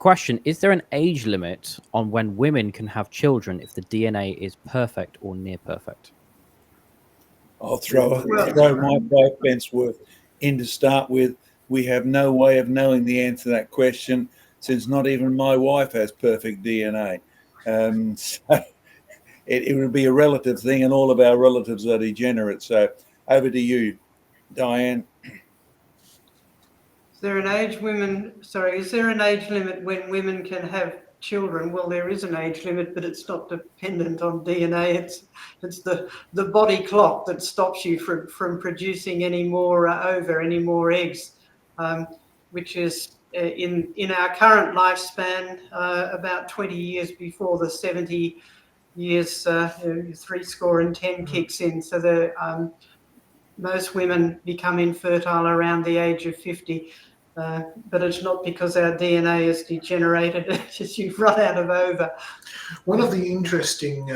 question, is there an age limit on when women can have children if the DNA is perfect or near perfect? I'll throw my 5 pence worth in to start with. We have no way of knowing the answer to that question, since not even my wife has perfect DNA. So it would be a relative thing, and all of our relatives are degenerate. So over to you, Diane. Is there an age limit when women can have children? Well, there is an age limit, but it's not dependent on DNA. It's the body clock that stops you from producing any more any more eggs, which is in our current lifespan about 20 years before the 70 years 70 kicks in. So most women become infertile around the age of 50. But it's not because our DNA is degenerated, it's just you've run out of ova. One of the interesting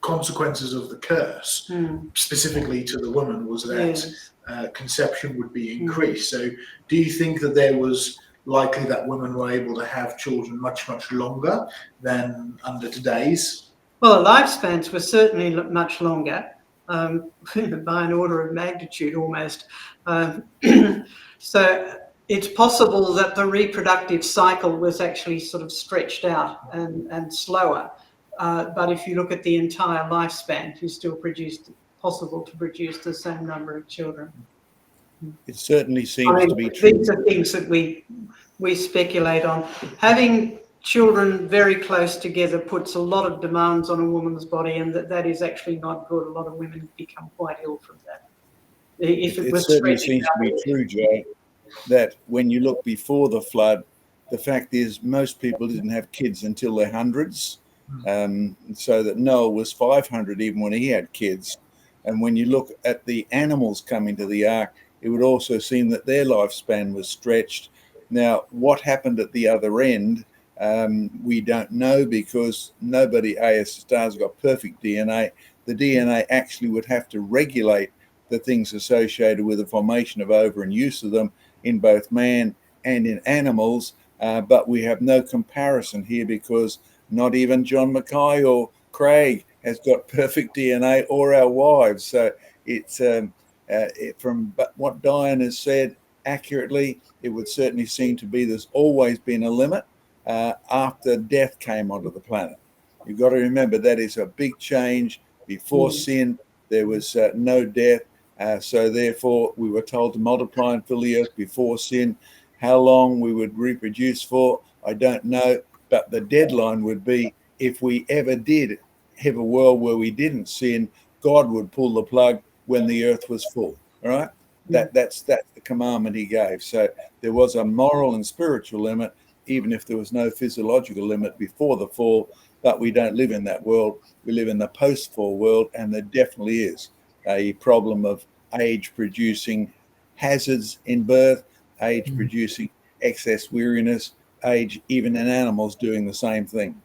consequences of the curse, specifically to the woman, was that conception would be increased. So do you think that there was likely that women were able to have children much, much longer than under today's? Well, the lifespans were certainly much longer, by an order of magnitude almost. So it's possible that the reproductive cycle was actually sort of stretched out and slower. But if you look at the entire lifespan, you still possible to produce the same number of children. It certainly seems to be true. These are things that we speculate on. Having children very close together puts a lot of demands on a woman's body, and that is actually not good. A lot of women become quite ill from that. It certainly seems to be true, Joe, that when you look before the flood, the fact is most people didn't have kids until their hundreds. So that Noah was 500 even when he had kids. And when you look at the animals coming to the ark, it would also seem that their lifespan was stretched. Now, what happened at the other end, we don't know, because nobody has got perfect DNA. The DNA actually would have to regulate the things associated with the formation of ova and use of them in both man and in animals. But we have no comparison here, because not even John Mackay or Craig has got perfect DNA, or our wives. So it's from what Diane has said accurately, it would certainly seem to be there's always been a limit after death came onto the planet. You've got to remember that is a big change. Before sin, there was no death. So therefore, we were told to multiply and fill the earth before sin. How long we would reproduce for, I don't know. But the deadline would be, if we ever did have a world where we didn't sin, God would pull the plug when the earth was full. All right? That's the commandment he gave. So there was a moral and spiritual limit, even if there was no physiological limit before the fall. But we don't live in that world. We live in the post-fall world, and there definitely is a problem of age producing hazards in birth, age producing excess weariness, age even in animals doing the same thing.